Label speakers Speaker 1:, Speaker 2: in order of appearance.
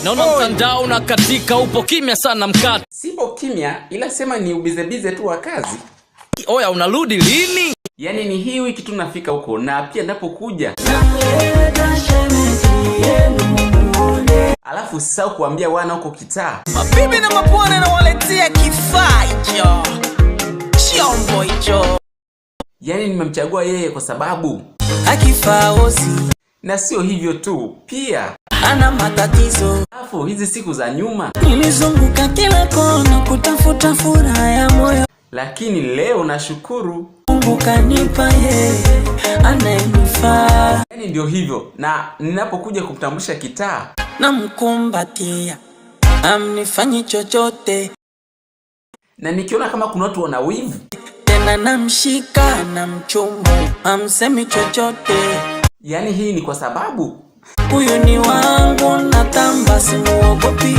Speaker 1: Naona mtandao na katika upo kimya sana mkate.
Speaker 2: Sipo kimya, ila sema ni ubize tu wa kazi.
Speaker 1: Oya, unarudi lini?
Speaker 2: Yani ni hii wiki tu nafika huko, na pia napokuja alafu usisahau kuambia wana huko kitaa.
Speaker 3: Mabibi na mabwana na waletea kifaa hicho. Chombo hicho.
Speaker 2: Yani nimemchagua yeye kwa sababu
Speaker 3: akifaa osi.
Speaker 2: Na sio hivyo tu, pia
Speaker 3: ana matatizo.
Speaker 2: Alafu hizi siku za nyuma
Speaker 3: nilizunguka kila kona kutafuta furaha ya moyo, lakini
Speaker 2: leo nashukuru
Speaker 3: Mungu kanipa yeye anayenifaa.
Speaker 2: Yani ndio hivyo, na ninapokuja kumtambulisha kitaa
Speaker 3: namkumbatia, amnifanyi chochote,
Speaker 2: na nikiona kama kuna watu wana wivu
Speaker 3: tena namshika na mchumba, amsemi chochote. Yani
Speaker 2: hii ni kwa sababu
Speaker 3: huyu ni wangu, natamba simuogopi.